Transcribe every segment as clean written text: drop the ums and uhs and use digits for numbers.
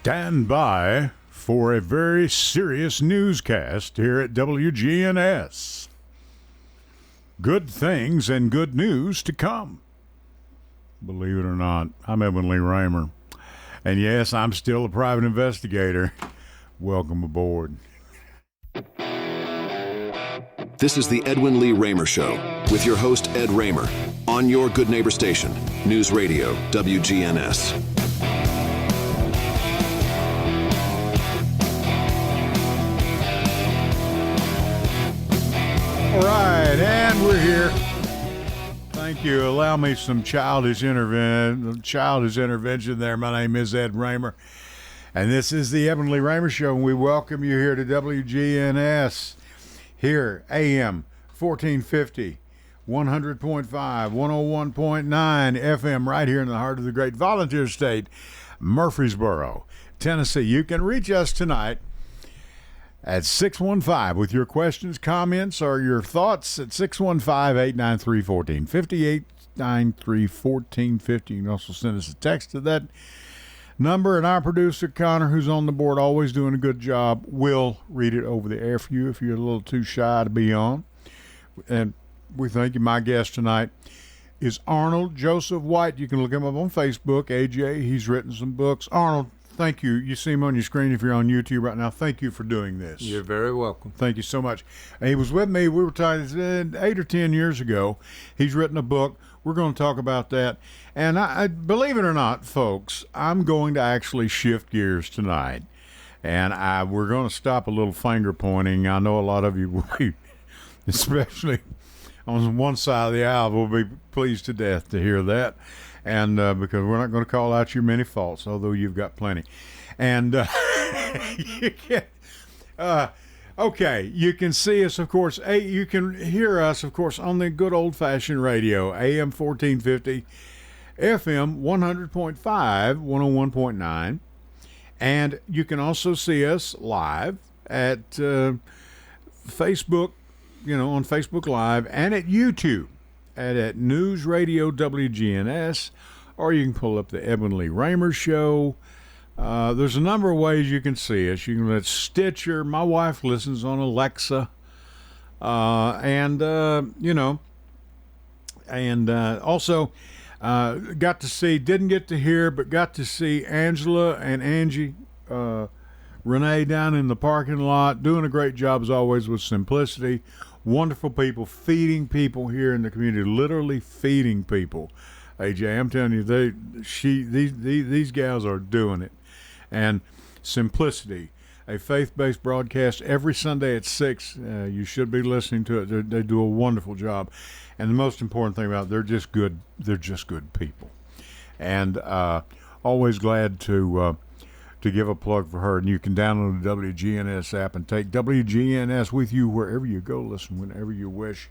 Stand by for a very serious newscast here at WGNS. Good things and good news to come. Believe it or not, I'm Edwin Lee Raymer. And yes, I'm still a private investigator. Welcome aboard. This is the Edwin Lee Raymer Show with your host, Ed Raymer, on your Good Neighbor station, News Radio, WGNS. All right, and we're here. Thank you. Allow me some childish intervention there. My name is Ed Raymer, and this is the Edwin Lee Raymer Show, and we welcome you here to WGNS, here, AM 1450, 100.5, 101.9 FM, right here in the heart of the great volunteer state, Murfreesboro, Tennessee. You can reach us tonight at 615 with your questions, comments, or your thoughts at 615-893-1450, 893-1450. You can also send us a text to that number, and our producer, Connor, who's on the board, always doing a good job, will read it over the air for you if you're a little too shy to be on. And we thank you. My guest tonight is Arnold Joseph White. You can look him up on Facebook, AJ. He's written some books. Arnold, thank you. You see him on your screen if you're on YouTube right now. Thank you for doing this. You're very welcome. Thank you so much. And he was with me. We were talking 8 or 10 years ago. He's written a book. We're going to talk about that. And I believe it or not, folks, I'm going to actually shift gears tonight. And we're going to stop a little finger pointing. I know a lot of you will be, especially on one side of the aisle, will be pleased to death to hear that. And because we're not going to call out your many faults, although you've got plenty. And you can, okay, you can see us, of course. You can hear us, of course, on the good old-fashioned radio, AM 1450, FM 100.5, 101.9. And you can also see us live at Facebook, on Facebook Live, and at YouTube. At News Radio WGNS, or you can pull up the Edwin Lee Raymer Show. There's a number of ways you can see us. You can let Stitcher. My wife listens on Alexa, also didn't get to hear, but got to see Angela and Angie, Renee down in the parking lot, doing a great job as always with simplicity. Wonderful people, feeding people here in the community, literally feeding people. AJ, I'm telling you, these gals are doing it. And Simplicity, a faith-based broadcast every Sunday at 6. You should be listening to it. They do a wonderful job. And the most important thing about it, they're just good people. And always glad to give a plug for her. And you can download the WGNS app and take WGNS with you wherever you go. Listen whenever you wish.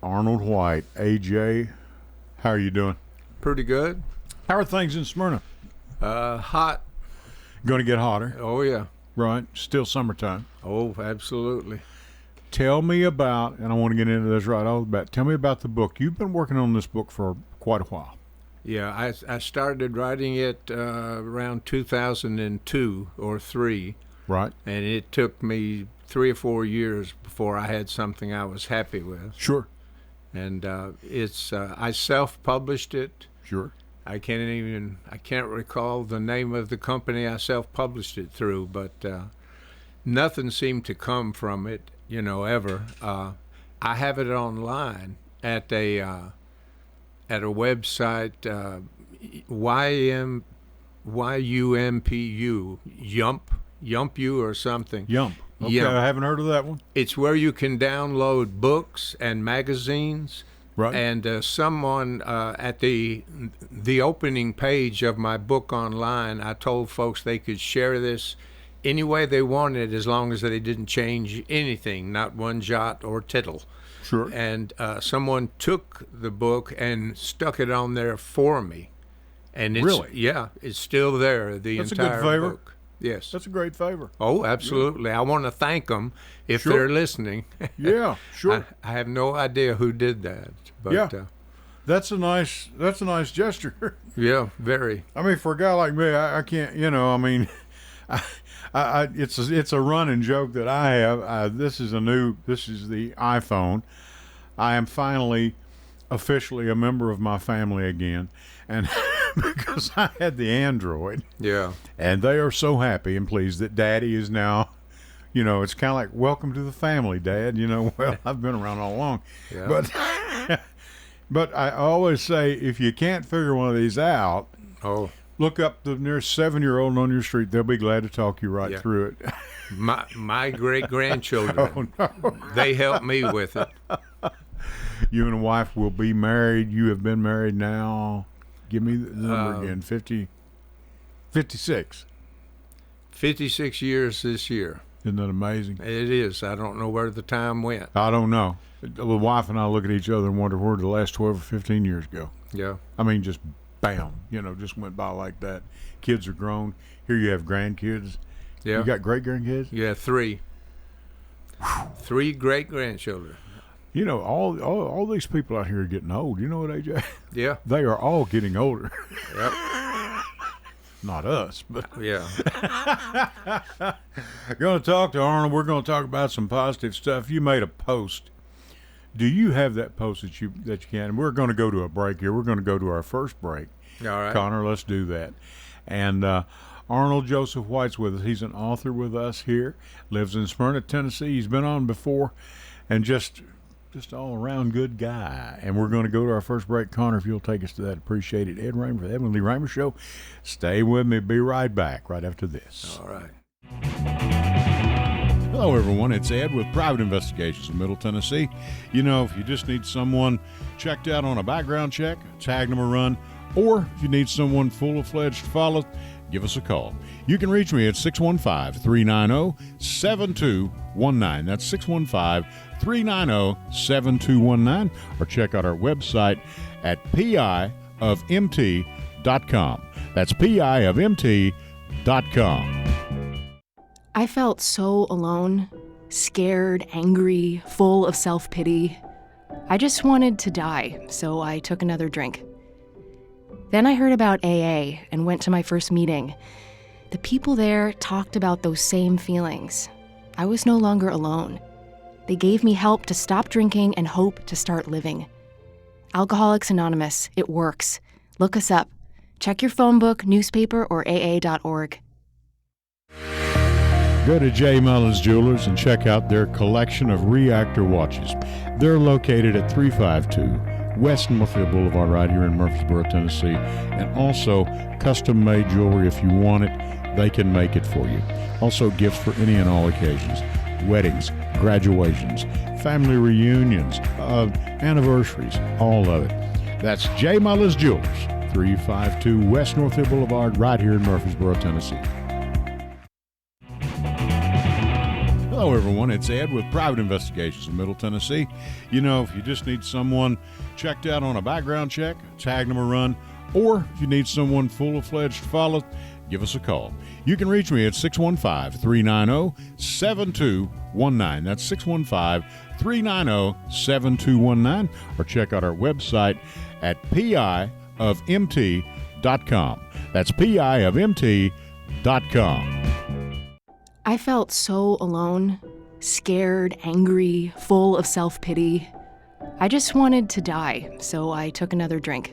Arnold White, AJ, how are you doing? Pretty good. How are things in Smyrna? Hot. Going to get hotter? Oh, yeah. Right. Still summertime. Oh, absolutely. Tell me about, and I want to get into this right off the bat, tell me about the book. You've been working on this book for quite a while. Yeah, I started writing it around 2002 or 3. Right. And it took me 3 or 4 years before I had something I was happy with. Sure. And I self-published it. Sure. I can't recall the name of the company I self-published it through, but nothing seemed to come from it, ever. I have it online at a website, YUMPU or something. Yump. Okay, Yump. I haven't heard of that one. It's where you can download books and magazines. Right. And someone at the opening page of my book online, I told folks they could share this any way they wanted as long as they didn't change anything, not one jot or tittle. Sure. And someone took the book and stuck it on there for me. And really? Yeah, it's still there, That's entire a good favor. book. Yes. That's a great favor. Oh, absolutely. Yeah. I want to thank them if sure. they're listening. Yeah, sure. I have no idea who did that. But, yeah. That's a nice gesture. Yeah, very. I mean, for a guy like me, I can't. I mean, it's a running joke that I have. This is the iPhone. I am finally officially a member of my family again, and because I had the Android. Yeah. And they are so happy and pleased that Daddy is now. It's kind of like, welcome to the family, Dad. Well, I've been around all along, Yeah. But I always say, if you can't figure one of these out, look up the nearest 7-year-old on your street. They'll be glad to talk you right through it. My great-grandchildren, they helped me with it. You and wife will be married. You have been married now. Give me the number again. 56. 56 years this year. Isn't that amazing? It is. I don't know where the time went. I don't know. The wife and I look at each other and wonder where the last 12 or 15 years go. Yeah. I mean, just bam, just went by like that. Kids are grown. Here you have grandkids. Yeah. You got great-grandkids? Yeah, 3. 3 great-grandchildren. All these people out here are getting old. You know what, AJ? Yeah. They are all getting older. Yep. Not us, but Yeah. going to talk to Arnold. We're going to talk about some positive stuff. You made a post. Do you have that post that you can? We're going to go to a break here. We're going to go to our first break. All right. Connor, let's do that. And Arnold Joseph White's with us. He's an author with us here. Lives in Smyrna, Tennessee. He's been on before, and just all around good guy. And we're going to go to our first break. Connor, if you'll take us to that, appreciate it. Ed Raymer for the Edwin Lee Raymer Show. Stay with me. Be right back right after this. All right. Hello, everyone. It's Ed with Private Investigations in Middle Tennessee. If you just need someone checked out on a background check, tag them a run, or if you need someone full-fledged to follow, give us a call. You can reach me at 615-390-7219. That's 615-390-7219. Or check out our website at piofmt.com. That's piofmt.com. I felt so alone, scared, angry, full of self-pity. I just wanted to die, so I took another drink. Then I heard about AA and went to my first meeting. The people there talked about those same feelings. I was no longer alone. They gave me help to stop drinking and hope to start living. Alcoholics Anonymous, it works. Look us up. Check your phone book, newspaper, or aa.org. Go to J. Mullins Jewelers and check out their collection of reactor watches. They're located at 352 West Northfield Boulevard right here in Murfreesboro, Tennessee. And also custom-made jewelry. If you want it, they can make it for you. Also gifts for any and all occasions. Weddings, graduations, family reunions, anniversaries, all of it. That's J. Mullins Jewelers, 352 West Northfield Boulevard right here in Murfreesboro, Tennessee. Hello, everyone. It's Ed with Private Investigations in Middle Tennessee. If you just need someone checked out on a background check, tag them a run, or if you need someone full-fledged to follow, give us a call. You can reach me at 615-390-7219. That's 615-390-7219. Or check out our website at piofmt.com. That's piofmt.com. I felt so alone, scared, angry, full of self-pity. I just wanted to die, so I took another drink.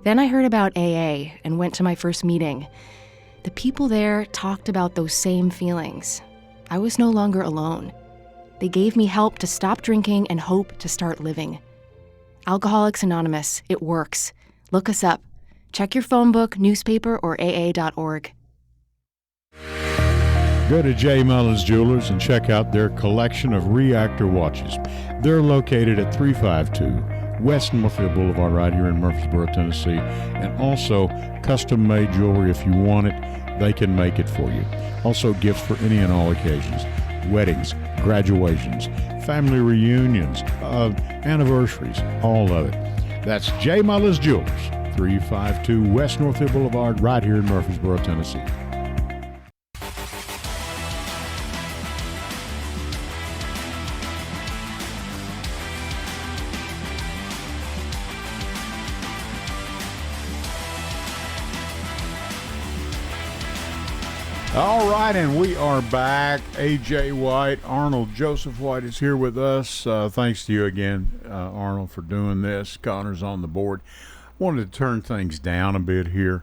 Then I heard about AA and went to my first meeting. The people there talked about those same feelings. I was no longer alone. They gave me help to stop drinking and hope to start living. Alcoholics Anonymous, it works. Look us up. Check your phone book, newspaper, or aa.org. Go to J. Mullins Jewelers and check out their collection of reactor watches. They're located at 352 West Northfield Boulevard right here in Murfreesboro, Tennessee. And also custom-made jewelry. If you want it, they can make it for you. Also gifts for any and all occasions. Weddings, graduations, family reunions, anniversaries, all of it. That's J. Mullins Jewelers, 352 West Northfield Boulevard right here in Murfreesboro, Tennessee. All right, and we are back. A.J. White, Arnold Joseph White is here with us. Thanks to you again, Arnold, for doing this. Connor's on the board. Wanted to turn things down a bit here.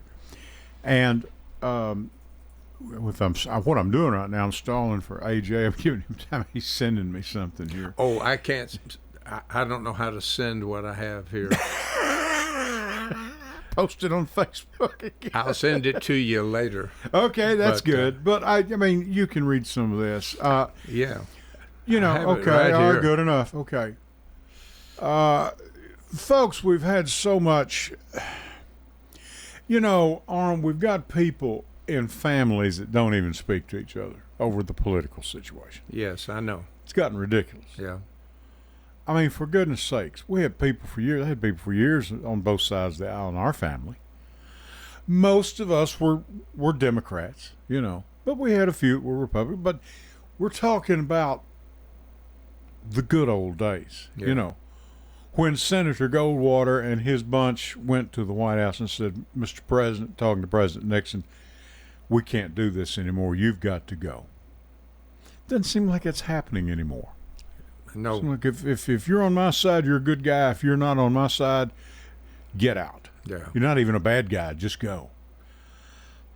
And what I'm doing right now, I'm stalling for A.J. I'm giving him time. He's sending me something here. Oh, I can't. I don't know how to send what I have here. Post it on Facebook again. I'll send it to you later. Okay, that's good. But I mean, you can read some of this. Yeah. You know, okay, right here. good enough. Okay. Folks, we've had so much. You know, we've got people in families that don't even speak to each other over the political situation. Yes, I know. It's gotten ridiculous. Yeah. I mean, for goodness sakes, we had people for years. I had people for years on both sides of the aisle in our family. Most of us were Democrats, you know, but we had a few that were Republicans. But we're talking about the good old days, you know, when Senator Goldwater and his bunch went to the White House and said, Mr. President, talking to President Nixon, we can't do this anymore. You've got to go. Doesn't seem like it's happening anymore. No. Look, if you're on my side, you're a good guy. If you're not on my side, get out. Yeah. You're not even a bad guy. Just go.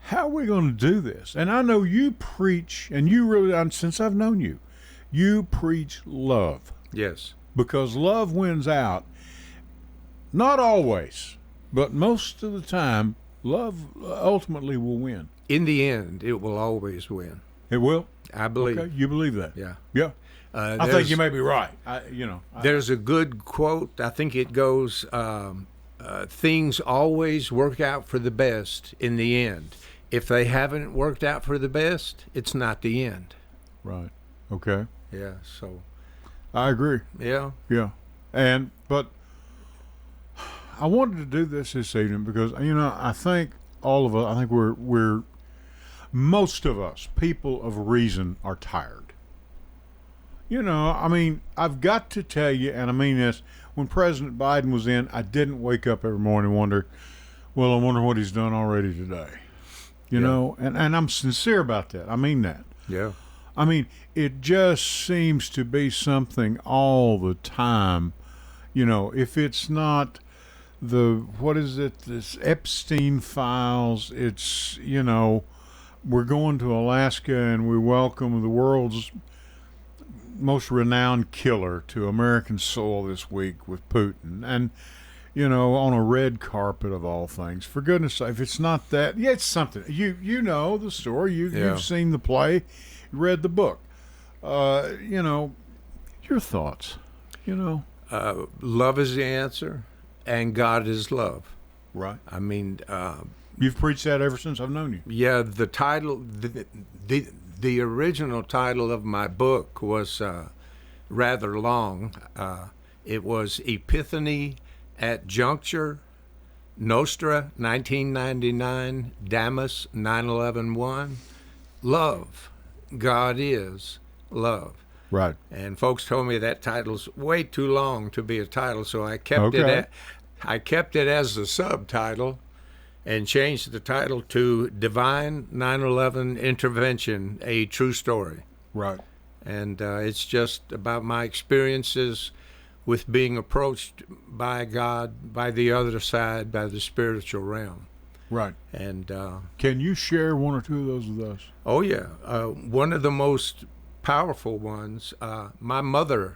How are we going to do this? And I know you preach, and you really, since I've known you, you preach love. Yes. Because love wins out. Not always, but most of the time, love ultimately will win. In the end, it will always win. It will? I believe. Okay, you believe that? Yeah. Yeah. I think you may be right. There's a good quote. I think it goes, things always work out for the best in the end. If they haven't worked out for the best, it's not the end. Right. Okay. Yeah, so. I agree. Yeah. Yeah. But I wanted to do this evening because, you know, I think all of us, I think we're most of us, people of reason, are tired. You know, I mean, I've got to tell you, and I mean this, when President Biden was in, I didn't wake up every morning and wonder, well, I wonder what he's done already today. You know, and I'm sincere about that. I mean that. Yeah. I mean, it just seems to be something all the time. You know, if it's not this Epstein files, it's, you know, we're going to Alaska and we welcome the world's most renowned killer to American soil this week with Putin. And, you know, on a red carpet of all things. For goodness sake, if it's not that, yeah, it's something. You know the story. You've seen the play. You read the book. You know, your thoughts, you know. Love is the answer, and God is love. Right. I mean, you've preached that ever since I've known you. Yeah, the title, the original title of my book was rather long. It was Epiphany at Juncture, Nostra, 1999, Damas, 9/11/1. Love. God is love. Right. And folks told me that title's way too long to be a title, so I kept it as the subtitle and changed the title to Divine 9/11 Intervention, a True Story. Right. And it's just about my experiences with being approached by God, by the other side, by the spiritual realm. Right. And can you share one or two of those with us? Oh, yeah. One of the most powerful ones, my mother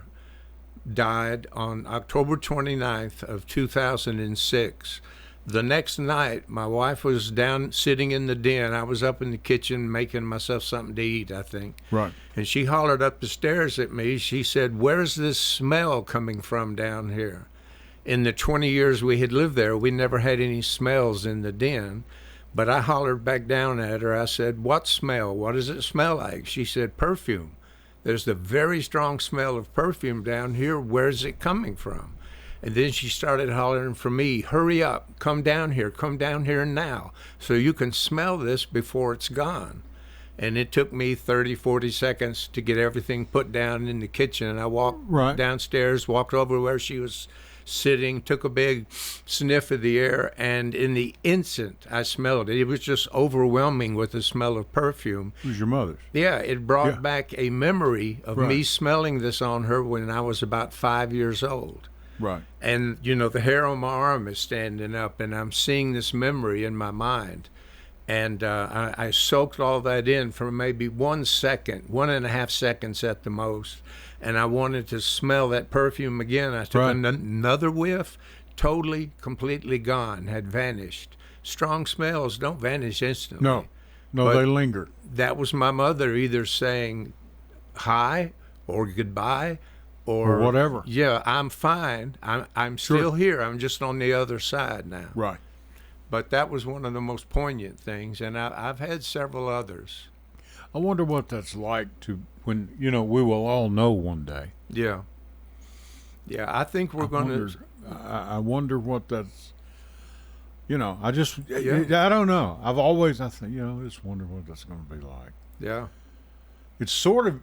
died on October 29th of 2006. The next night, my wife was down sitting in the den. I was up in the kitchen making myself something to eat, I think. Right. And she hollered up the stairs at me. She said, "Where's this smell coming from down here?" In the 20 years we had lived there, we never had any smells in the den. But I hollered back down at her. I said, "What smell? What does it smell like?" She said, "Perfume. There's a very strong smell of perfume down here. Where's it coming from?" And then she started hollering for me, "Hurry up, come down here now, so you can smell this before it's gone." And it took me 30, 40 seconds to get everything put down in the kitchen. And I walked downstairs, walked over where she was sitting, took a big sniff of the air, and in the instant I smelled it. It was just overwhelming with the smell of perfume. It was your mother's. Yeah, it brought Yeah. back a memory of Right. me smelling this on her when I was about 5 years old. Right. And, the hair on my arm is standing up, and I'm seeing this memory in my mind. And I soaked all that in for maybe 1 second, 1.5 seconds at the most. And I wanted to smell that perfume again. I took Right. another whiff, totally, completely gone, had vanished. Strong smells don't vanish instantly. No, But they lingered. that was my mother either saying hi or goodbye or whatever. Yeah, I'm fine. I'm Sure. still here. I'm just on the other side now. Right. But that was one of the most poignant things, and I've had several others. I wonder what that's like to when we will all know one day. Yeah. Yeah, I think we're going to. I wonder what that's. I just Yeah. I don't know. I think just wonder what that's going to be like. Yeah. It's sort of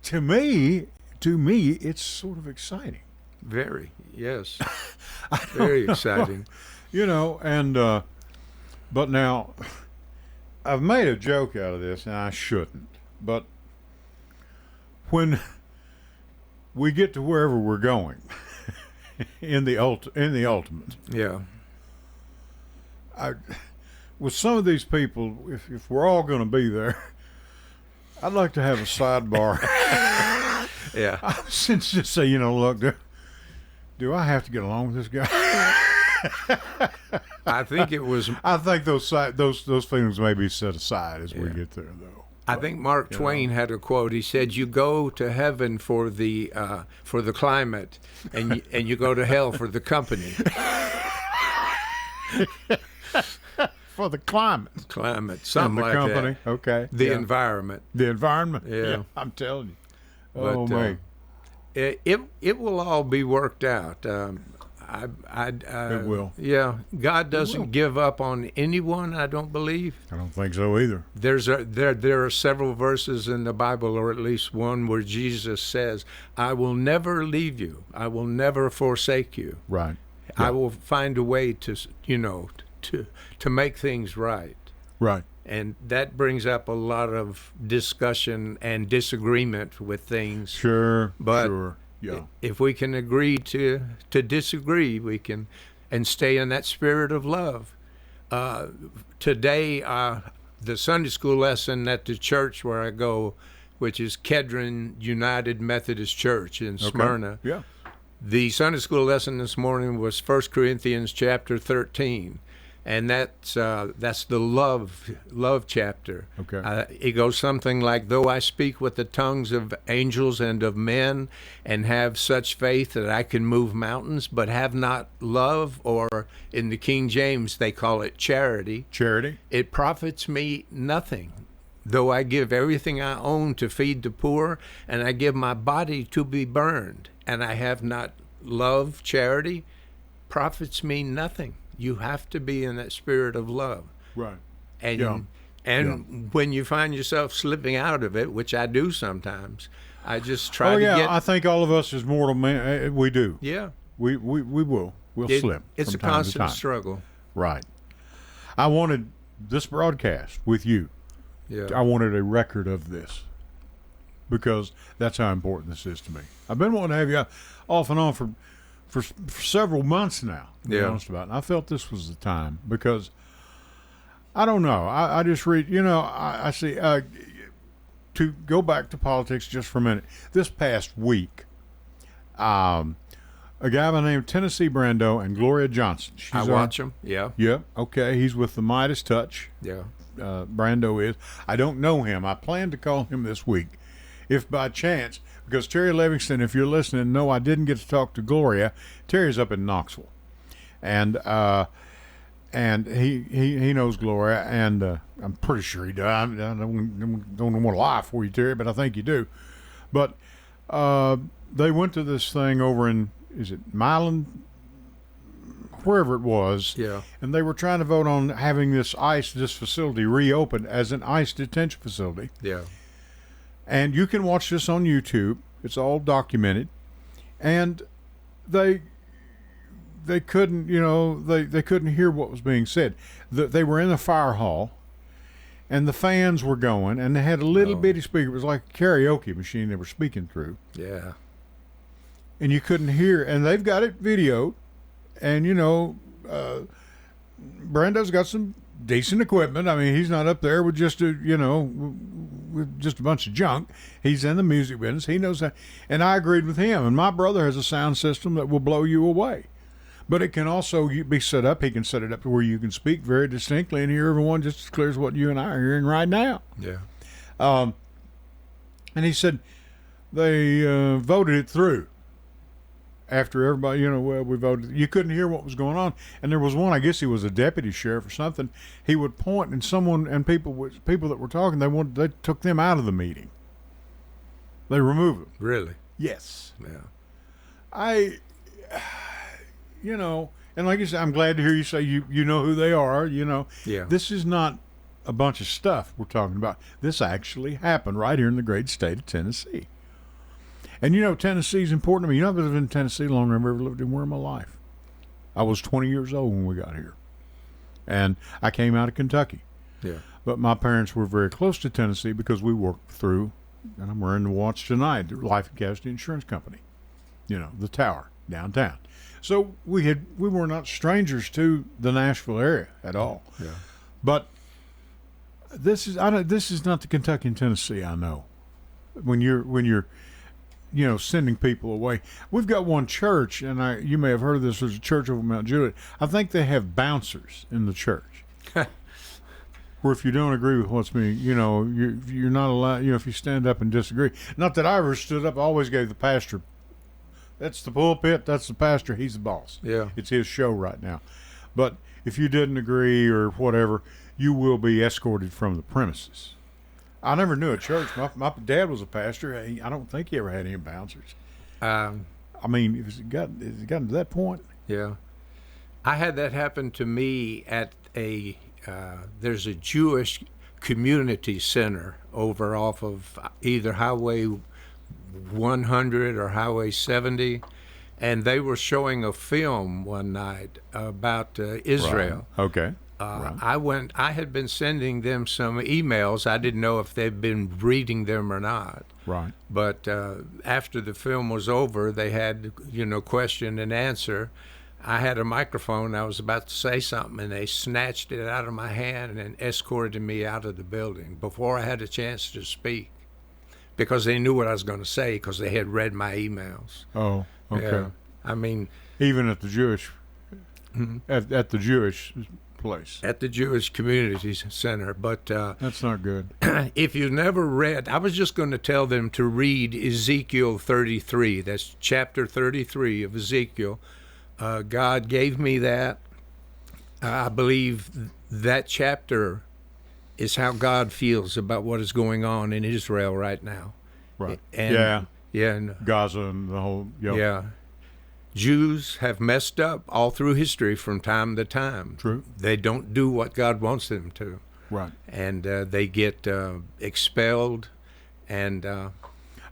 to me it's sort of exciting. Very. Yes. Very exciting. But now I've made a joke out of this, and I shouldn't. But when we get to wherever we're going, in the ultimate, Yeah. with some of these people, if we're all going to be there, I'd like to have a sidebar. Yeah. Since just say, look, do I have to get along with this guy? I think it was. I think those feelings may be set aside as we get there, though. I think Mark Twain had a quote. He said, "You go to heaven for the climate, and you go to hell for the company." For the climate, Something the like company, that. okay, The yeah. environment. The environment. Yeah. I'm telling you. But, Oh man, It will all be worked out. it will. Yeah, God doesn't give up on anyone. I don't believe. I don't think so either. There are several verses in the Bible, or at least one, where Jesus says, "I will never leave you. I will never forsake you. Right. I will find a way to make things right." Right. And that brings up a lot of discussion and disagreement with things. Sure. But sure. Yeah. if we can agree to disagree, we can, and stay in that spirit of love. Today, the Sunday school lesson at the church where I go, which is Kedron United Methodist Church in Smyrna. Yeah. The Sunday school lesson this morning was 1 Corinthians chapter 13. And that's the love chapter. Okay. It goes something like, "Though I speak with the tongues of angels and of men, and have such faith that I can move mountains, but have not love," or in the King James they call it charity, "it profits me nothing. Though I give everything I own to feed the poor, and I give my body to be burned, and I have not love, charity, profits me nothing." You have to be in that spirit of love. Right. And when you find yourself slipping out of it, which I do sometimes, I just try to get. I think all of us as mortal men, we do. Yeah. We will. We'll slip. It's from a time to constant time. struggle. Right. I wanted this broadcast with you. Yeah. I wanted a record of this because that's how important this is to me. I've been wanting to have you off and on for several months now, to be honest about it. And I felt this was the time because, I don't know, I just read, I see, to go back to politics just for a minute, this past week, a guy by the name of Tennessee Brando and Gloria Johnson. I watch him, yeah. Yeah, okay, he's with the Midas Touch. Yeah. Brando is. I don't know him. I plan to call him this week, if by chance, because Terry Livingston, if you're listening, no, I didn't get to talk to Gloria. Terry's up in Knoxville, and he knows Gloria, and I'm pretty sure he does. I don't want to lie for you, Terry, but I think you do. But they went to this thing over in, is it Milan, wherever it was, Yeah. and they were trying to vote on having this facility reopened as an ICE detention facility. Yeah. And you can watch this on YouTube. It's all documented. And they they couldn't, they couldn't hear what was being said. They were in the fire hall, and the fans were going, and they had a little bitty speaker. It was like a karaoke machine they were speaking through. Yeah. And you couldn't hear, and they've got it videoed, and Brando's got some decent equipment. I mean, he's not up there with just with just a bunch of junk. He's in the music business. He knows that, and I agreed with him. And my brother has a sound system that will blow you away, but it can also be set up. He can set it up to where you can speak very distinctly and hear everyone just as clear as what you and I are hearing right now. Yeah. And he said they voted it through. After everybody, we voted. You couldn't hear what was going on, and there was one. I guess he was a deputy sheriff or something. He would point, and people that were talking, they took them out of the meeting. They removed them. Really? Yes. Yeah. And like you said, I'm glad to hear you say you know who they are. Yeah. This is not a bunch of stuff we're talking about. This actually happened right here in the great state of Tennessee. And Tennessee's important to me. I've lived in Tennessee longer than I've ever lived anywhere in my life. I was 20 years old when we got here. And I came out of Kentucky. Yeah. But my parents were very close to Tennessee because we worked through, and I'm wearing the watch tonight, the Life and Casualty Insurance Company. The tower downtown. So we were not strangers to the Nashville area at all. Yeah. But this is not the Kentucky and Tennessee I know. When you're sending people away. We've got one church, and you may have heard of this. There's a church over Mount Juliet. I think they have bouncers in the church. Where if you don't agree with what's being, you're not allowed, if you stand up and disagree. Not that I ever stood up. I always gave the pastor, that's the pulpit, that's the pastor, he's the boss. Yeah. It's his show right now. But if you didn't agree or whatever, you will be escorted from the premises. I never knew a church. My dad was a pastor. I don't think he ever had any bouncers. I mean, has it gotten to that point? Yeah. I had that happen to me at there's a Jewish community center over off of either Highway 100 or Highway 70, and they were showing a film one night about Israel. Right. Okay. Right. I had been sending them some emails. I didn't know if they'd been reading them or not. Right. But after the film was over, they had, question and answer. I had a microphone. I was about to say something, and they snatched it out of my hand and escorted me out of the building before I had a chance to speak, because they knew what I was going to say because they had read my emails. Oh, okay. Yeah. I mean, even at the Jewish, at the Jewish place, at the Jewish Community Center. But that's not good. If you've never read, I was just going to tell them to read Ezekiel 33. That's chapter 33 of Ezekiel. God gave me that. I believe that chapter is how God feels about what is going on in Israel right now. Right. And, yeah. And Gaza and the whole. Yep. Yeah. Jews have messed up all through history from time to time. True. They don't do what God wants them to. Right. And they get expelled. And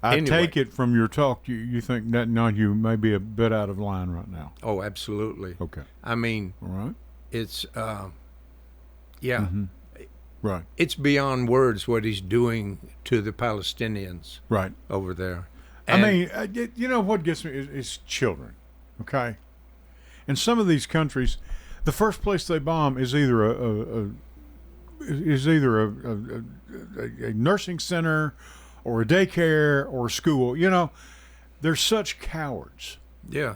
I take it from your talk, you think that now you may be a bit out of line right now. Oh, absolutely. Okay. I mean, all right. It's, yeah. Mm-hmm. Right. It's beyond words what he's doing to the Palestinians. Right. Over there. And I mean, you know what gets me is children. Okay, in some of these countries, the first place they bomb is either a nursing center, or a daycare, or a school. They're such cowards. Yeah.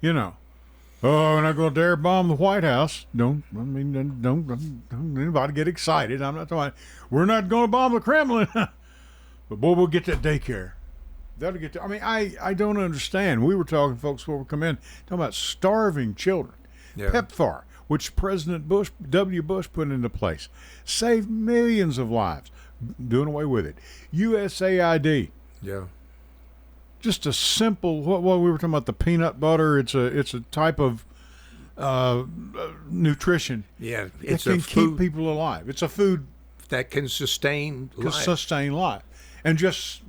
Oh, we're not going to dare bomb the White House. Don't anybody get excited. I'm not talking. We're not going to bomb the Kremlin, but boy, we'll get that daycare. That'll get to, I don't understand. We were talking, folks, before we come in, talking about starving children. Yeah. PEPFAR, which President W. Bush put into place, saved millions of lives, doing away with it. USAID. Yeah. Just a simple, what we were talking about, the peanut butter. It's a type of nutrition. Yeah, it's that can keep people alive. It's a food that can sustain life, and just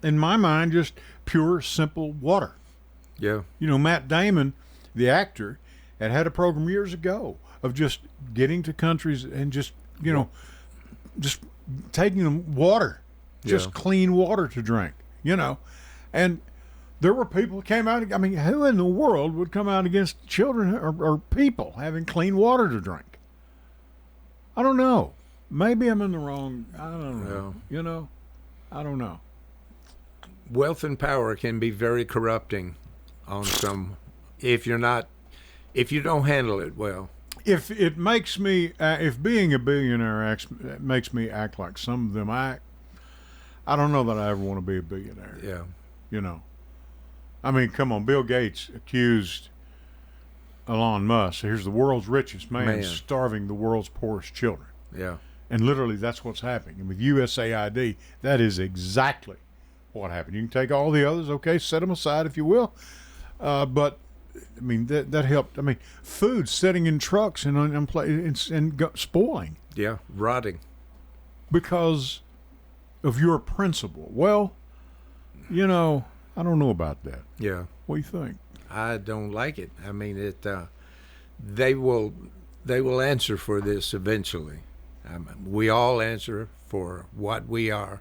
in my mind, just pure, simple water. Yeah. Matt Damon the actor, had a program years ago of just getting to countries and just, just taking them water, just clean water to drink, and there were people who came out. I mean, who in the world would come out against children or people having clean water to drink? I don't know. Maybe I'm in the wrong. I don't know. I don't know. Wealth and power can be very corrupting on some if you don't handle it well. If it makes me, if being a billionaire makes me act like some of them act, I don't know that I ever want to be a billionaire. Yeah. I mean, come on. Bill Gates accused Elon Musk. Here's the world's richest man starving the world's poorest children. Yeah. And literally, that's what's happening. And with USAID, that is exactly what happened. You can take all the others, okay, set them aside if you will. But I mean, that helped. I mean, food sitting in trucks and spoiling. Yeah, rotting. Because of your principle. Well, I don't know about that. Yeah. What do you think? I don't like it. I mean, they will answer for this eventually. We all answer for what we are.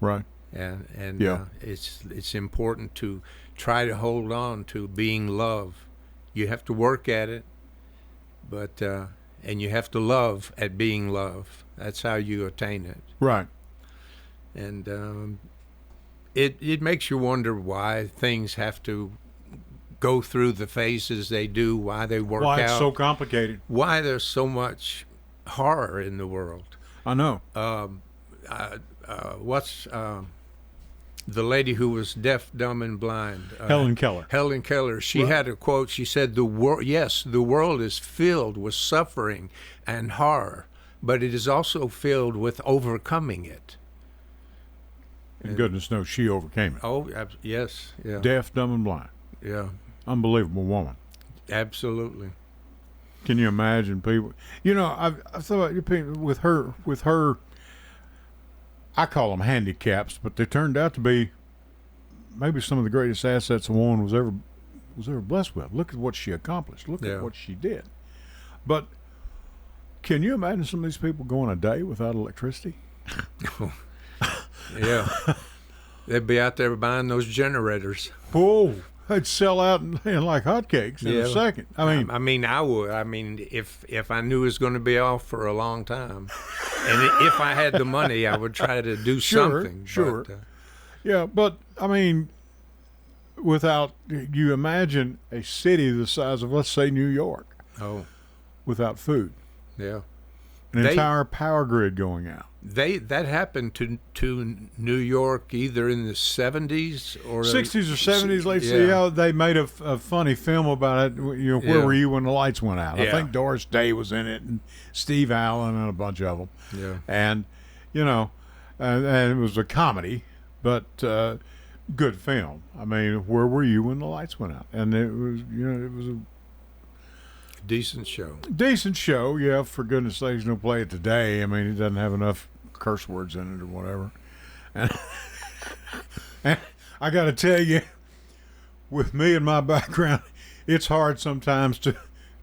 Right. And it's important to try to hold on to being love. You have to work at it, but and you have to love at being love. That's how you attain it. Right. And it makes you wonder why things have to go through the phases they do, why they work out. Why it's so complicated. Why there's so much horror in the world. I know. What's the lady who was deaf, dumb, and blind? Helen Keller. Helen Keller. She had a quote. She said, the world is filled with suffering and horror, but it is also filled with overcoming it. And goodness knows she overcame it. Oh, yes. Yeah. Deaf, dumb, and blind. Yeah. Unbelievable woman. Absolutely. Can you imagine people? I've thought with her. I call them handicaps, but they turned out to be maybe some of the greatest assets a woman was ever blessed with. Look at what she accomplished. Look at what she did. But can you imagine some of these people going a day without electricity? Yeah. They'd be out there buying those generators. Oh, they'd sell out in like hotcakes in a second. I mean, I would. I mean, if I knew it was going to be off for a long time, and if I had the money, I would try to do something. Sure. But I mean, you imagine a city the size of, let's say, New York. Oh. Without food. Yeah. An entire power grid going out. That happened to New York either in the 70s or 60s or 70s. Let's see how they made a funny film about it. Where were you when the lights went out? I think Doris Day was in it, and Steve Allen, and a bunch of them. Yeah. And and it was a comedy, but good film. I mean, where were you when the lights went out? And it was a decent show. Decent show, yeah. For goodness sakes, don't play it today. I mean, it doesn't have enough curse words in it or whatever. And I got to tell you, with me and my background, it's hard sometimes to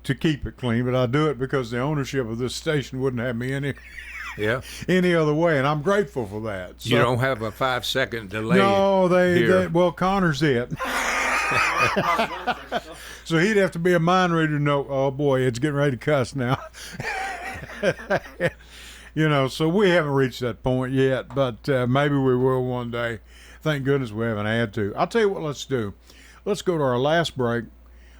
keep it clean, but I do it because the ownership of this station wouldn't have me any other way, and I'm grateful for that. So, you don't have a 5-second delay. No, they well, Connor's it. So he'd have to be a mind reader to know, oh boy, it's getting ready to cuss now. So we haven't reached that point yet, but maybe we will one day. Thank goodness we haven't had to. I'll tell you what, let's do. Let's go to our last break.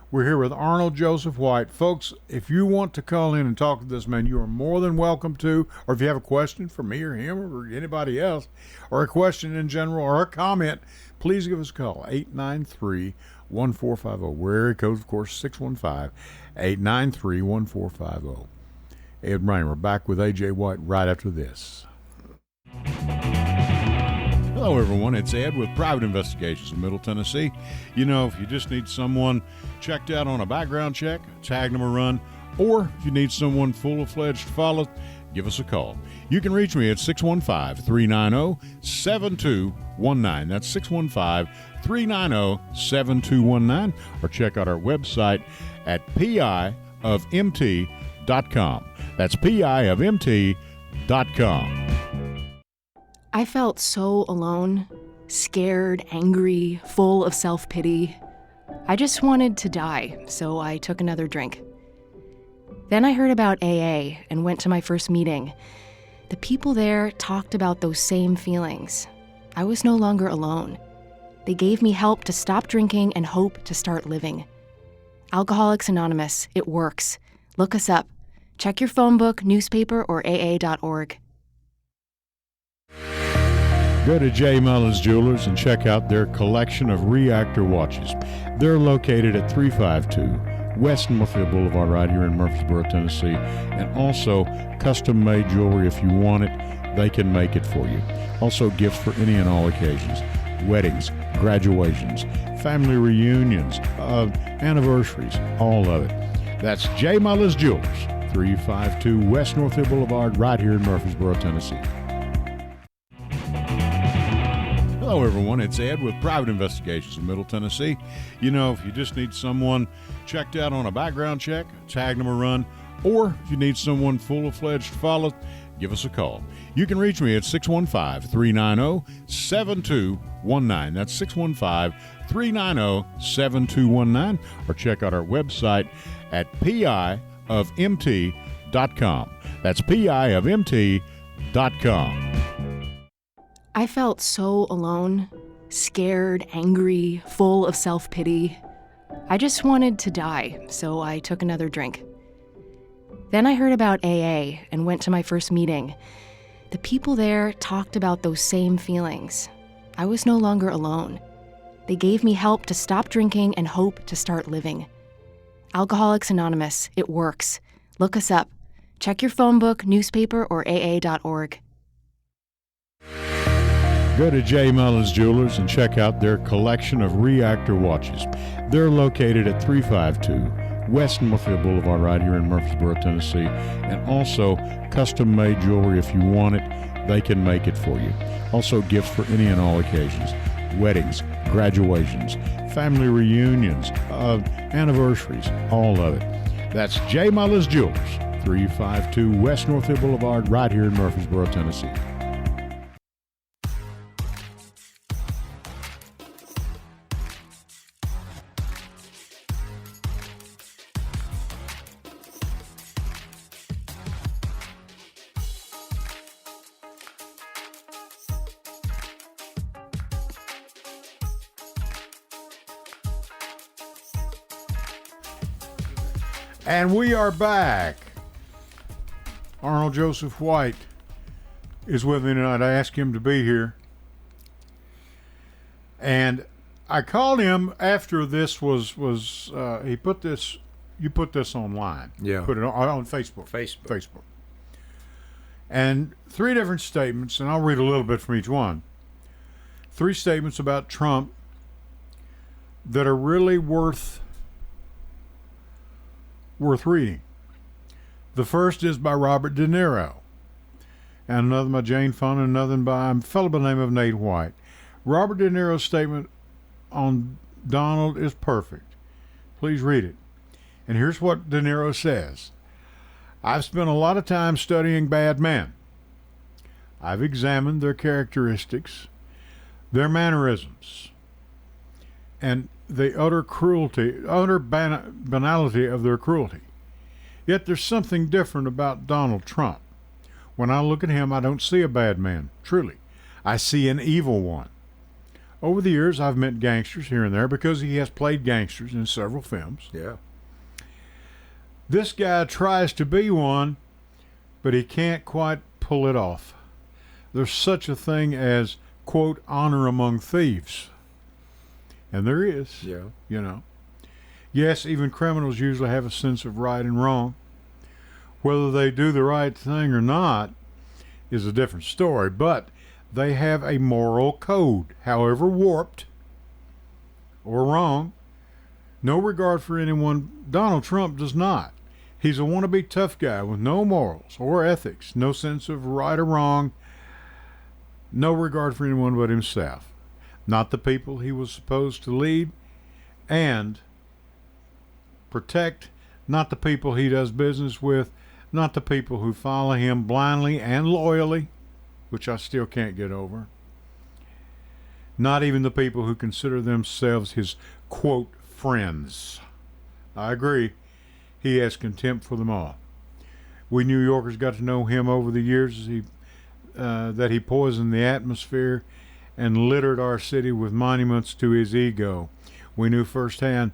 We're here with Arnold Joseph White. Folks, if you want to call in and talk to this man, you are more than welcome to. Or if you have a question for me or him or anybody else, or a question in general or a comment, please give us a call, 893-1450. We're area code, of course, 615-893-1450. Ed Raymer back with A.J. White right after this. Hello, everyone. It's Ed with Private Investigations in Middle Tennessee. If you just need someone checked out on a background check, tag them a run, or if you need someone full-fledged to follow, give us a call. You can reach me at 615-390-7219. That's 615-390-7219. Or check out our website at piofmt.com. That's piofmt.com. I felt so alone, scared, angry, full of self-pity. I just wanted to die, so I took another drink. Then I heard about AA and went to my first meeting. The people there talked about those same feelings. I was no longer alone. They gave me help to stop drinking and hope to start living. Alcoholics Anonymous, it works. Look us up. Check your phone book, newspaper, or aa.org. Go to J. Mullins Jewelers and check out their collection of reactor watches. They're located at 352 West Northfield Boulevard right here in Murfreesboro, Tennessee. And also custom-made jewelry. If you want it, they can make it for you. Also gifts for any and all occasions. Weddings, graduations, family reunions, anniversaries, all of it. That's J. Mullins Jewelers, 352 West Northfield Boulevard right here in Murfreesboro, Tennessee. Hello, everyone. It's Ed with Private Investigations in Middle Tennessee. You know, if you just need someone checked out on a background check, tag them a run, or if you need someone full-fledged to follow, give us a call. You can reach me at 615-390-7219. That's 615-390-7219. Or check out our website at piofmt.com. That's piofmt.com. I felt so alone, scared, angry, full of self-pity. I just wanted to die, so I took another drink. Then I heard about AA and went to my first meeting. The people there talked about those same feelings. I was no longer alone. They gave me help to stop drinking and hope to start living. Alcoholics Anonymous, it works. Look us up. Check your phone book, newspaper, or aa.org. Go to J. Mullins Jewelers and check out their collection of reactor watches. They're located at 352 West Northfield Boulevard right here in Murfreesboro, Tennessee. And also custom-made jewelry. If you want it, they can make it for you. Also gifts for any and all occasions. Weddings, graduations, family reunions, anniversaries, all of it. That's J. Mullins Jewelers, 352 West Northfield Boulevard right here in Murfreesboro, Tennessee. And we are back. Arnold Joseph White is with me tonight. I asked him to be here. And I called him after this was he put this, you put this online. Yeah. Put it on Facebook. Facebook. And 3 different statements, and I'll read a little bit from each one. 3 statements about Trump that are really worth reading. The first is by Robert De Niro, and another by Jane Fonda, and another by a fellow by the name of Nate White. Robert De Niro's statement on Donald is perfect. Please read it. And here's what De Niro says. I've spent a lot of time studying bad men. I've examined their characteristics, their mannerisms, and the utter banality of their cruelty. Yet there's something different about Donald Trump. When I look at him, I don't see a bad man, truly. I see an evil one. Over the years, I've met gangsters here and there because he has played gangsters in several films. Yeah. This guy tries to be one, but he can't quite pull it off. There's such a thing as, quote, honor among thieves. And there is, Yeah. you know. Yes, even criminals usually have a sense of right and wrong. Whether they do the right thing or not is a different story, but they have a moral code, however warped or wrong. No regard for anyone. Donald Trump does not. He's a wannabe tough guy with no morals or ethics, no sense of right or wrong, no regard for anyone but himself, not the people he was supposed to lead and protect, not the people he does business with, not the people who follow him blindly and loyally, which I still can't get over, not even the people who consider themselves his, quote, friends. I agree. He has contempt for them all. We New Yorkers got to know him over the years that he poisoned the atmosphere and littered our city with monuments to his ego. We knew firsthand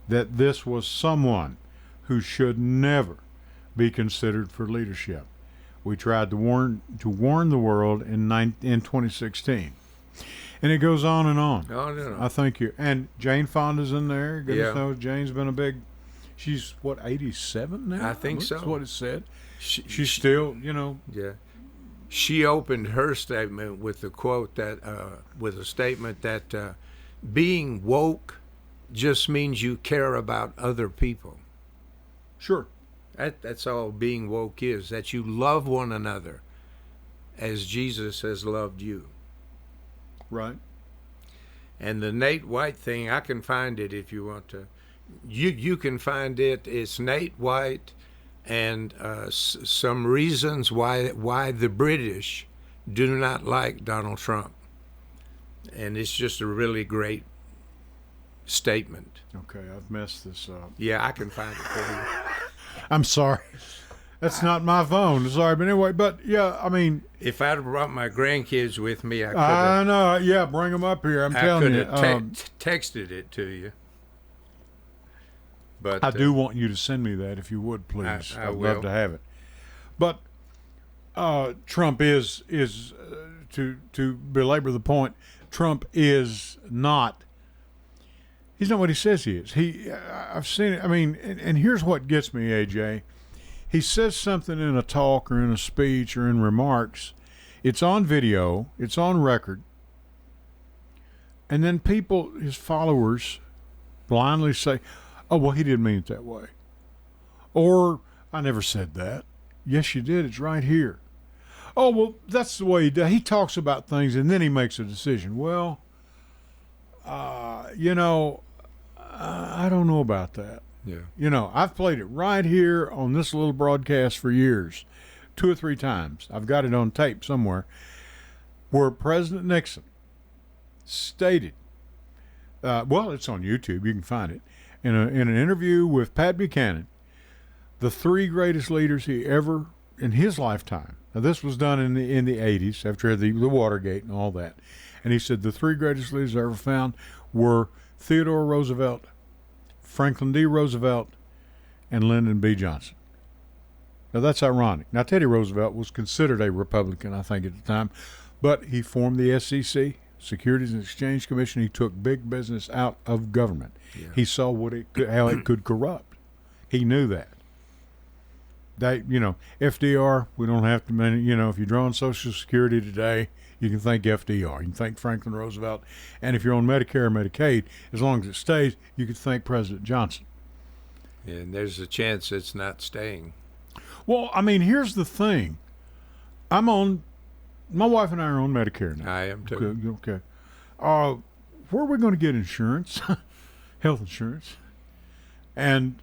that this was someone who should never be considered for leadership. We tried to warn the world in 2016. And it goes on and on. Oh, no. I think you and Jane Fonda's in there. Goodness Yeah. knows Jane's been a big. She's what, 87 now? I think so. That's what it said. She's She, still, yeah. She opened her statement with the quote that, with a statement that being woke just means you care about other people. Sure. That's all being woke is, that you love one another as Jesus has loved you. Right. And the Nate White thing, I can find it if you want to. You can find it. It's Nate White and some reasons why the British do not like Donald Trump. And it's just a really great statement. Okay, I've messed this up. Yeah, I can find it for you. I'm sorry. That's not my phone. Sorry, but anyway. But yeah, I mean, If I'd have brought my grandkids with me, I could I have, know. Yeah, bring them up here. I'm I telling could you. have texted it to you. But I do want you to send me that if you would, please. I I'd will. love to have it. But Trump is to belabor the point. Trump is not. He's not what he says he is. I've seen it. I mean, and here's what gets me, AJ. He says something in a talk or in a speech or in remarks. It's on video. It's on record. And then people, his followers, blindly say, "Oh, well, he didn't mean it that way." Or, "I never said that." "Yes, you did. It's right here." "Oh, well, that's the way he does." He talks about things and then he makes a decision. Well, I don't know about that. yeah. I've played it right here on this little broadcast for years, 2 or 3 times. I've got it on tape somewhere, where President Nixon stated, well, it's on YouTube, you can find it, in an interview with Pat Buchanan, the 3 greatest leaders he ever, in his lifetime. Now, this was done in the 80s, after the Watergate and all that. And he said the 3 greatest leaders I ever found were Theodore Roosevelt, Franklin D. Roosevelt, and Lyndon B. Johnson. Now, that's ironic. Now, Teddy Roosevelt was considered a Republican, I think, at the time, but he formed the SEC, Securities and Exchange Commission. He took big business out of government. Yeah. He saw how it could corrupt. He knew that. FDR, we don't have to, if you're drawing Social Security today, you can thank FDR. You can thank Franklin Roosevelt. And if you're on Medicare or Medicaid, as long as it stays, you can thank President Johnson. And there's a chance it's not staying. Well, I mean, here's the thing. My wife and I are on Medicare now. I am too. Okay. Where are we going to get insurance? Health insurance. And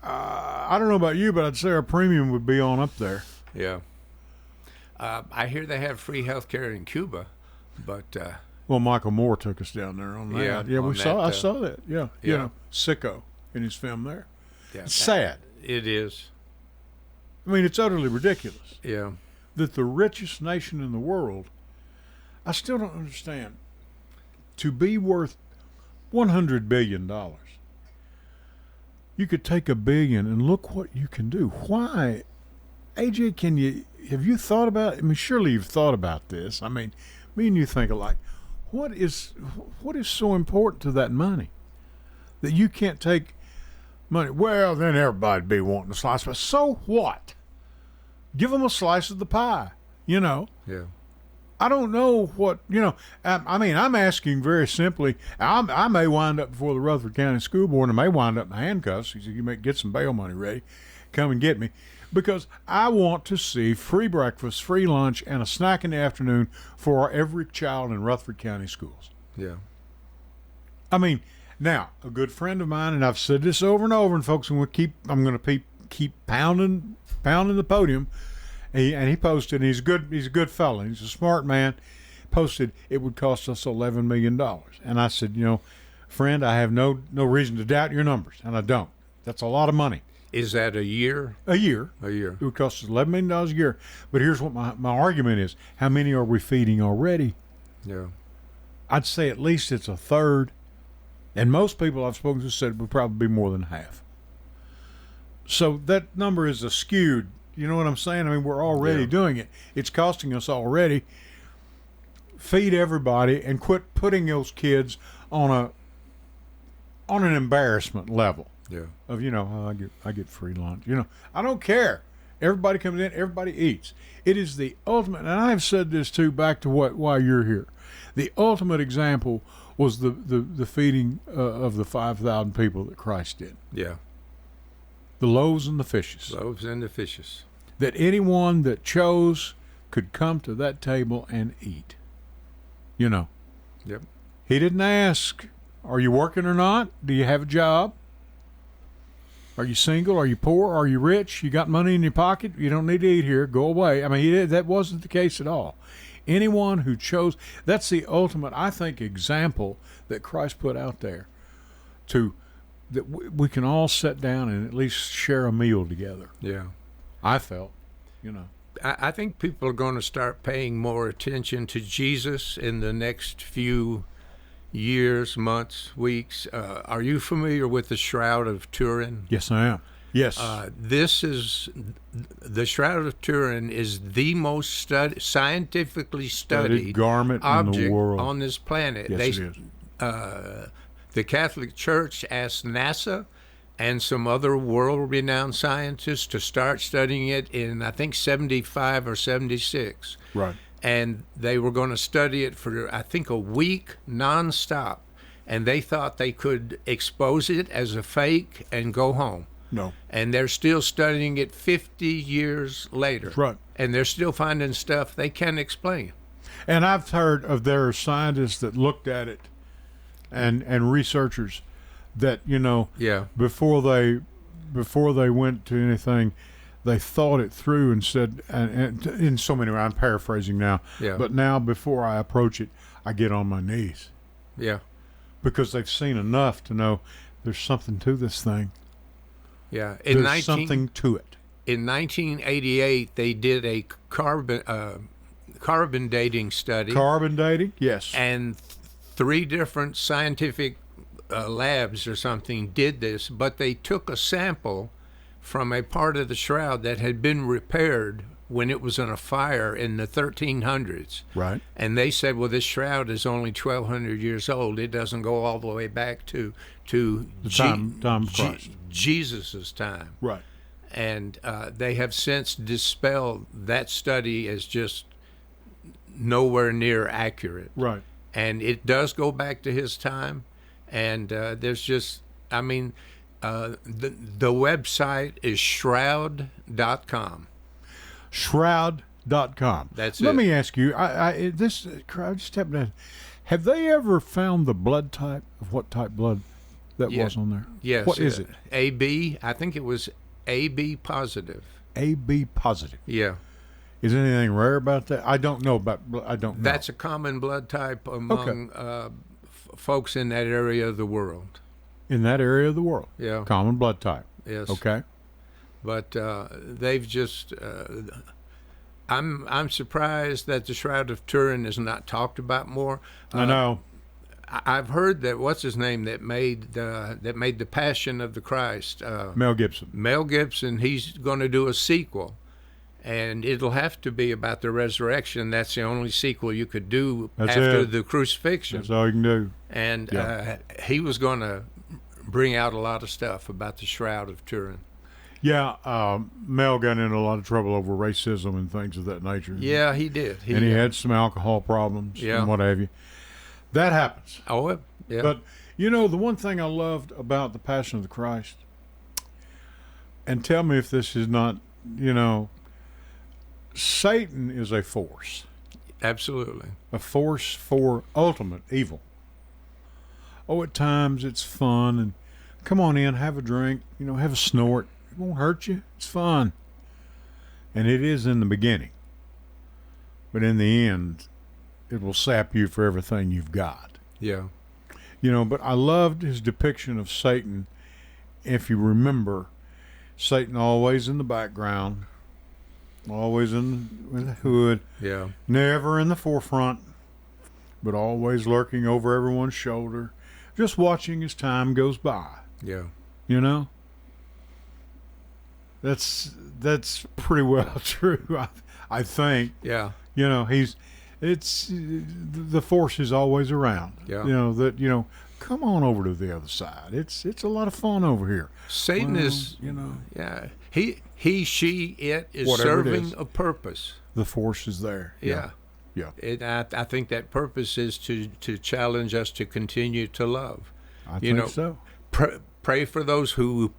I don't know about you, but I'd say our premium would be on up there. Yeah. I hear they have free health care in Cuba, but Well, Michael Moore took us down there on that. Yeah, I saw that. Yeah. Yeah. Sicko in his film there. yeah, It's sad. It is. I mean, it's utterly ridiculous Yeah. that the richest nation in the world, I still don't understand, to be worth $100 billion, you could take $1 billion and look what you can do. Why? AJ, have you thought about it? I mean, surely you've thought about this. I mean, me and you think alike. What is so important to that money that you can't take money? Well, then everybody'd be wanting a slice, but so what? Give them a slice of the pie, Yeah. I don't know what, I mean, I'm asking very simply. I may wind up before the Rutherford County School Board and I may wind up in handcuffs. You may get some bail money ready come and get me, because I want to see free breakfast, free lunch, and a snack in the afternoon for every child in Rutherford County schools. Yeah. I mean, now, a good friend of mine, and I've said this over and over, and folks, I'm going to keep pounding the podium. And he posted, and he's a good fellow, he's a smart man, posted it would cost us $11 million. And I said, friend, I have no reason to doubt your numbers, and I don't. That's a lot of money. Is that a year? A year. A year. It would cost us $11 million a year. But here's what my argument is. How many are we feeding already? Yeah. I'd say at least it's a third. And most people I've spoken to said it would probably be more than half. So that number is skewed. You know what I'm saying? I mean, we're already doing it. It's costing us already. Feed everybody and quit putting those kids on an embarrassment level. Yeah. Of I get free lunch. I don't care. Everybody comes in, everybody eats. It is the ultimate, and I've said this too. Back to why you're here. The ultimate example was the feeding of the 5,000 people that Christ did. Yeah. The loaves and the fishes. Loaves and the fishes. That anyone that chose could come to that table and eat. Yep. He didn't ask, are you working or not? Do you have a job? Are you single? Are you poor? Are you rich? You got money in your pocket? You don't need to eat here. Go away. I mean, that wasn't the case at all. Anyone who chose, that's the ultimate, I think, example that Christ put out there that we can all sit down and at least share a meal together. Yeah. I felt, I think people are going to start paying more attention to Jesus in the next few years, months, weeks. Are you familiar with the Shroud of Turin? Yes, I am. Yes. The Shroud of Turin is the most scientifically studied garment object in the world on this planet. Yes, it is. The Catholic Church asked NASA and some other world-renowned scientists to start studying it in, I think, 75 or 76. Right. And they were going to study it for, I think, a week nonstop. And they thought they could expose it as a fake and go home. No. And they're still studying it 50 years later. That's right. And they're still finding stuff they can't explain. And I've heard of there are scientists that looked at it and researchers that, before they went to anything, they thought it through and said, and in so many ways, I'm paraphrasing now, but now before I approach it, I get on my knees. Yeah. Because they've seen enough to know there's something to this thing. Yeah. There's something to it. In 1988, they did a carbon dating study. Carbon dating? Yes. And 3 different scientific labs or something did this, but they took a sample from a part of the shroud that had been repaired when it was in a fire in the 1300s. Right. And they said, well, this shroud is only 1,200 years old. It doesn't go all the way back to the time of Christ. Jesus' time. Right. And they have since dispelled that study as just nowhere near accurate. Right. And it does go back to his time. And there's just, the website is shroud.com. Shroud.com. That's Let it. me ask you, I just happened to, have they ever found the blood type of what type blood that was on there? Yes. What is it? AB, I think it was AB positive. AB positive. Yeah. Is there anything rare about that? I don't know. That's a common blood type among folks in that area of the world. In that area of the world? Yeah. Common blood type. Yes. Okay. But they've just... I'm surprised that the Shroud of Turin is not talked about more. I know. I've heard that what's his name that made the Passion of the Christ. Mel Gibson. Mel Gibson. He's going to do a sequel, and it'll have to be about the resurrection. That's the only sequel you could do after the crucifixion. That's all you can do. And he was going to bring out a lot of stuff about the Shroud of Turin. Yeah, Mel got in a lot of trouble over racism and things of that nature. Yeah, he did. He had some alcohol problems and what have you. That happens. Oh, yeah. But, the one thing I loved about the Passion of the Christ, And tell me if this is not, Satan is a force. Absolutely. A force for ultimate evil. Oh, at times it's fun and come on in, have a drink, have a snort. It won't hurt you. It's fun. And it is in the beginning. But in the end, it will sap you for everything you've got. Yeah. But I loved his depiction of Satan. If you remember, Satan always in the background, always in the hood, Yeah. never in the forefront, but always lurking over everyone's shoulder, just watching as time goes by. Yeah. That's pretty well true, I think. Yeah. The force is always around. Yeah. Come on over to the other side. It's a lot of fun over here. Satan is, yeah. He, she, it is Whatever it serving is. a purpose. The force is there. Yeah. Yeah. I think that purpose is to challenge us to continue to love. I think so. Pray for those who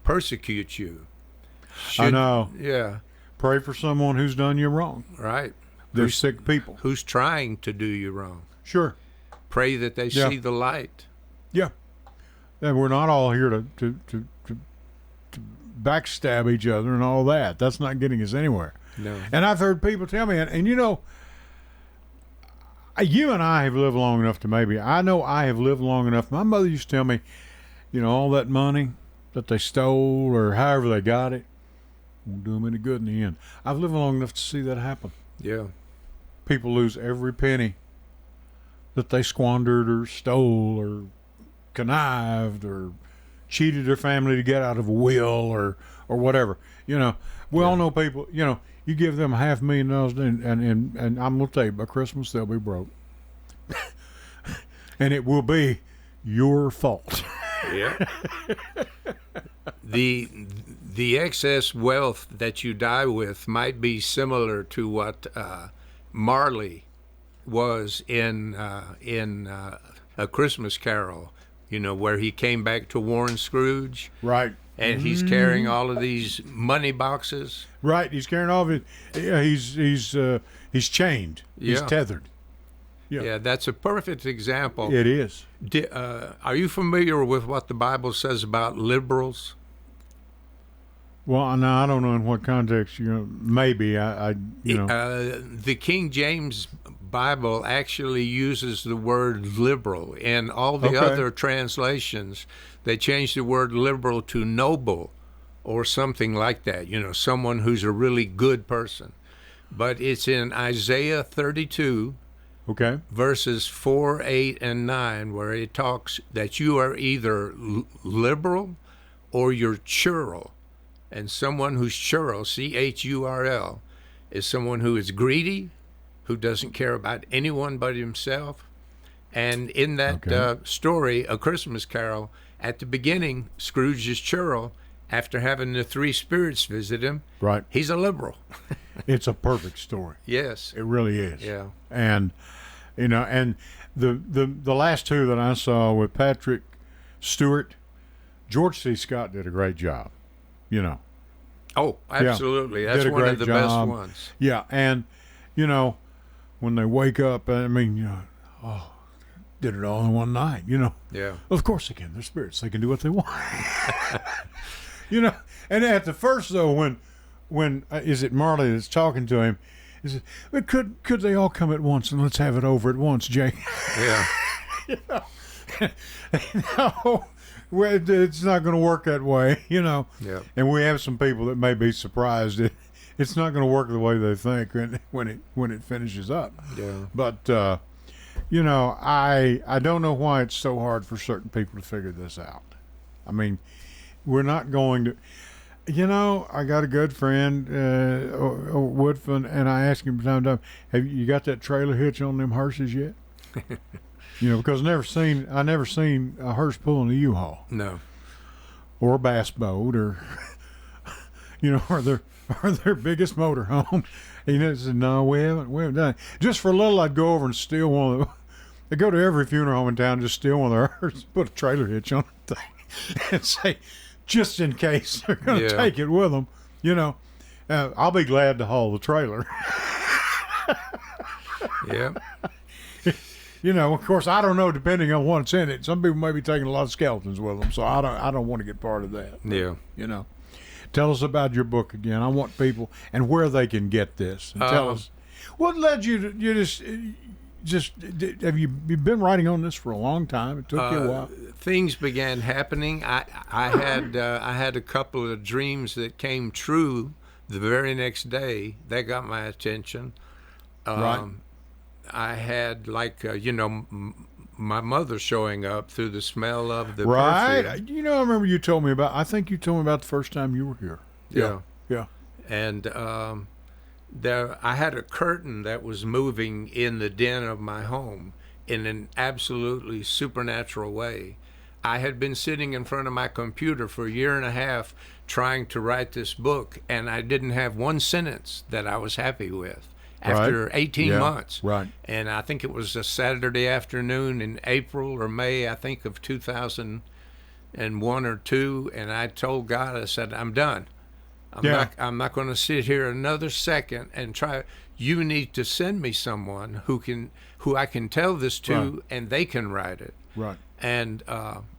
persecute you. I know. Yeah. Pray for someone who's done you wrong. Right. They're sick people. Who's trying to do you wrong. Sure. Pray that they see the light. Yeah. And we're not all here to backstab each other and all that. That's not getting us anywhere. No. And I've heard people tell me, and you and I have lived long enough to I know I have lived long enough. My mother used to tell me, all that money that they stole or however they got it won't do them any good in the end. I've lived long enough to see that happen. Yeah. People lose every penny that they squandered or stole or connived or cheated their family to get out of a will or whatever. We all know people, you give them $500,000 and I'm going to tell you, by Christmas they'll be broke. And it will be your fault. Yeah. The excess wealth that you die with might be similar to what Marley was in A Christmas Carol, where he came back to warn Scrooge. Right. And he's carrying all of these money boxes. Right. He's carrying all of it. Yeah, he's chained. He's tethered. Yeah, that's a perfect example. It is. Are you familiar with what the Bible says about liberals? Well, no, I don't know in what context. Maybe the King James Bible actually uses the word liberal. In all the other translations, they change the word liberal to noble or something like that. Someone who's a really good person. But it's in Isaiah 32. Okay. Verses 4, 8, and 9, where it talks that you are either liberal or you're churl. And someone who's churl, C-H-U-R-L, is someone who is greedy, who doesn't care about anyone but himself. And in that story, A Christmas Carol, at the beginning, Scrooge is churl. After having the three spirits visit him, right, he's a liberal. It's a perfect story. Yes. It really is. Yeah. And and the last two that I saw with Patrick Stewart, George C. Scott did a great job. Oh, absolutely. Yeah, that's one of the best ones. Yeah, and when they wake up, did it all in one night. Yeah. Of course they can. They're spirits. They can do what they want. And at the first though, when is it Marley that's talking to him? Is it? Could they all come at once and let's have it over at once, Jake? Yeah. No, it's not going to work that way, Yeah. And we have some people that may be surprised that it's not going to work the way they think when it finishes up. Yeah. But I don't know why it's so hard for certain people to figure this out. I mean, we're not going to. I got a good friend, Woodfin, and I asked him from time to time, "Have you got that trailer hitch on them hearses yet?" Because I never seen a hearse pulling a U-Haul. No. Or a bass boat, or or their biggest motorhome. He said, "No, we haven't done it." Just for a little, I'd go over and steal one of them. I go to every funeral home in town, just steal one of their hearses, put a trailer hitch on the thing, and say, just in case they're going to Yeah. take it with them. I'll be glad to haul the trailer. Yeah. Of course, I don't know. Depending on what's in it, some people may be taking a lot of skeletons with them, so I don't want to get part of that. Yeah. Tell us about your book again. I want people and where they can get this. And tell us what led you to just have you been writing on this for a long time? It took you a while. Things began happening. I had a couple of dreams that came true the very next day. They got my attention. Right. I had my mother showing up through the smell of the Right. perfume. I remember you told me about. I think you told me about the first time you were here. Yeah. Yeah. And I had a curtain that was moving in the den of my home in an absolutely supernatural way. I had been sitting in front of my computer for a year and a half trying to write this book, and I didn't have one sentence that I was happy with after Right. 18 Yeah. months. Right. And I think it was a Saturday afternoon in April or May, I think, of 2001 or 2, and I told God, I said, I'm done. I'm not going to sit here another second and try. You need to send me someone who I can tell this to, Right. and they can write it. Right. And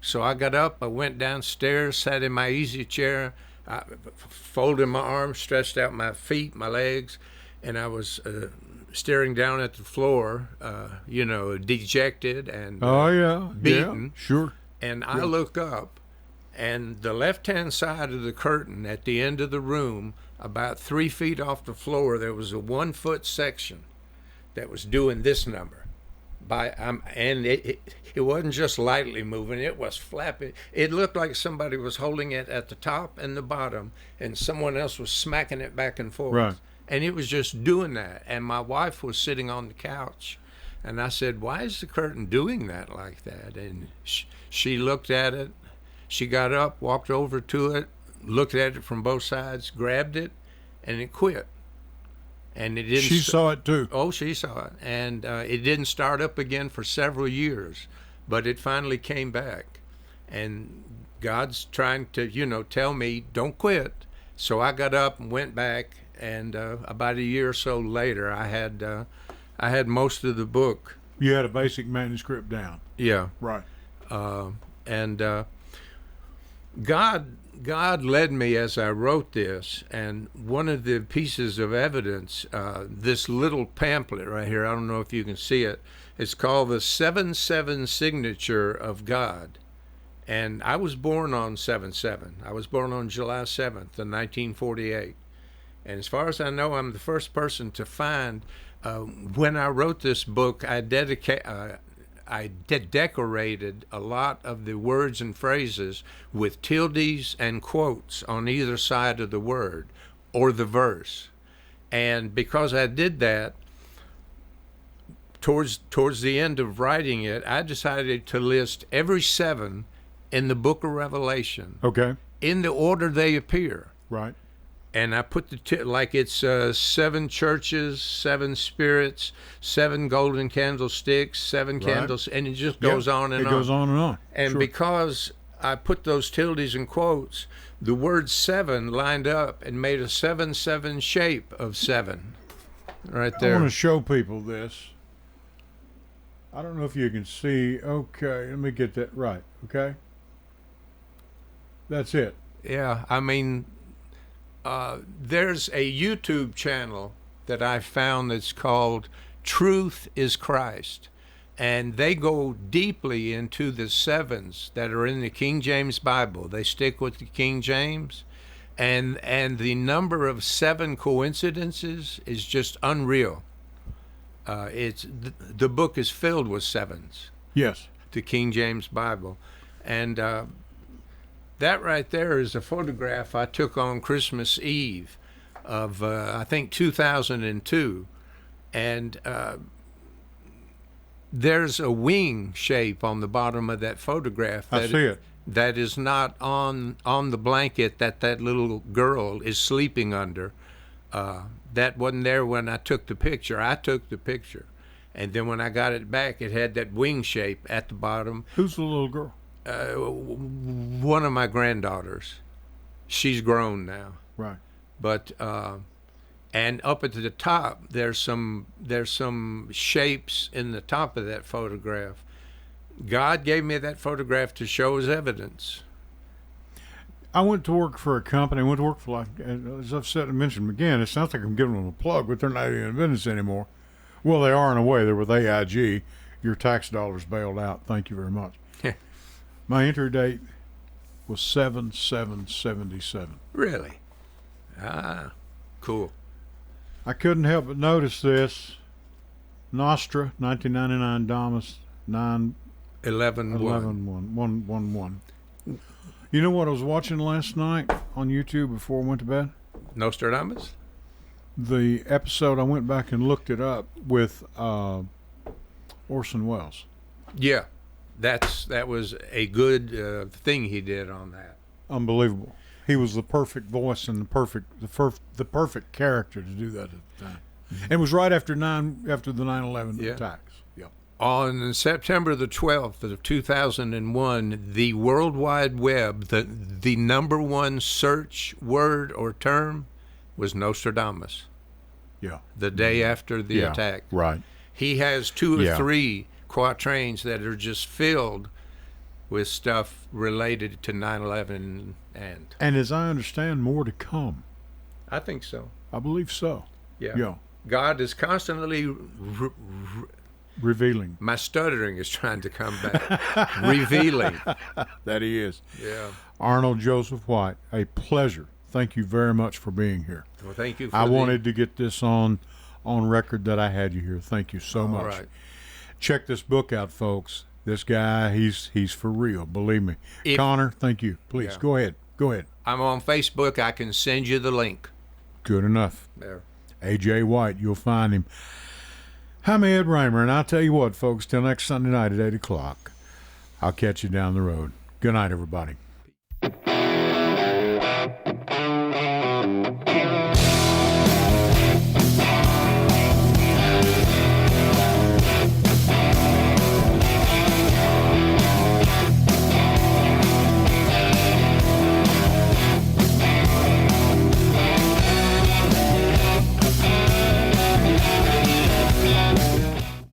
so I got up, I went downstairs, sat in my easy chair, I folded my arms, stretched out my feet, my legs, and I was staring down at the floor, dejected and beaten. Yeah. Sure. And I look up, and the left-hand side of the curtain at the end of the room, about 3 feet off the floor, there was a 1-foot section that was doing this number. And it wasn't just lightly moving, it was flapping. It looked like somebody was holding it at the top and the bottom, and someone else was smacking it back and forth. Right. And it was just doing that. And my wife was sitting on the couch, and I said, why is the curtain doing that like that? And she looked at it. She got up, walked over to it, looked at it from both sides, grabbed it, and it quit. And it didn't. She saw it too. Oh, she saw it, and it didn't start up again for several years, but it finally came back. And God's trying to, tell me, don't quit. So I got up and went back, and about a year or so later, I had most of the book. You had a basic manuscript down. Yeah. Right. And God led me as I wrote this, and one of the pieces of evidence, this little pamphlet right here, I don't know if you can see it, it's called the 7/7 Signature of God. And I was born on 7/7. I was born on July 7th in 1948. And as far as I know, I'm the first person to find, when I wrote this book, I decorated a lot of the words and phrases with tildes and quotes on either side of the word or the verse. And because I did that, towards the end of writing it, I decided to list every 7 in the book of Revelation Okay. in the order they appear. Right. And I put like it's 7 churches, 7 spirits, 7 golden candlesticks, 7 Right. candles, and it just goes on and on. It goes on and on. And Sure. because I put those tildes and quotes, the word 7 lined up and made a 7/7 shape of 7 right I there. want to show people this. I don't know if you can see. Okay, let me get that right. Okay. That's it. Yeah, I mean, there's a YouTube channel that I found that's called Truth is Christ. And they go deeply into the 7s that are in the King James Bible. They stick with the King James. And the number of 7 coincidences is just unreal. The book is filled with 7s, Yes. the King James Bible. And that right there is a photograph I took on Christmas Eve of, I think, 2002. And there's a wing shape on the bottom of that photograph. I see it. That is not on the blanket that little girl is sleeping under. That wasn't there when I took the picture. I took the picture. And then when I got it back, it had that wing shape at the bottom. Who's the little girl? one of my granddaughters. She's grown now, Right. but and up at the top there's some shapes in the top of that photograph. God gave me that photograph to show as evidence. I went to work for a company. I went to work for, like, as I've said and mentioned again, it sounds like I'm giving them a plug, but they're not even in business anymore. Well, they are in a way. They're with AIG. Your tax dollars bailed out. Thank you very much. My entry date was 7/7/77. Really? Ah, cool. I couldn't help but notice this. Nostra, 1999 Damas, 11-1. 111. You know what I was watching last night on YouTube before I went to bed? Nostradamus? The episode, I went back and looked it up with Orson Welles. Yeah, that was a good thing he did on that. Unbelievable. He was the perfect voice and the perfect character to do that at the time. And it was right after the 9/11 Yeah. attacks. Yeah. On September the 12th of 2001, the World Wide Web, the number one search word or term was Nostradamus. Yeah. The day after the attack. Right. He has 2 or Yeah. 3 quatrains that are just filled with stuff related to 9/11 And as I understand, more to come. I think so. I believe so. Yeah. Yeah. God is constantly Revealing my stuttering is trying to come back. Revealing. that he is. Yeah. Arnold Joseph White, a pleasure. Thank you very much for being here. Well, thank you for I wanted to get this on record that I had you here. Thank you so much. All right. Check this book out, folks. This guy, he's for real. Believe me. Connor, thank you. Please, Yeah. go ahead. Go ahead. I'm on Facebook. I can send you the link. Good enough. There. A.J. White, you'll find him. I'm Ed Raymer, and I'll tell you what, folks, till next Sunday night at 8 o'clock, I'll catch you down the road. Good night, everybody.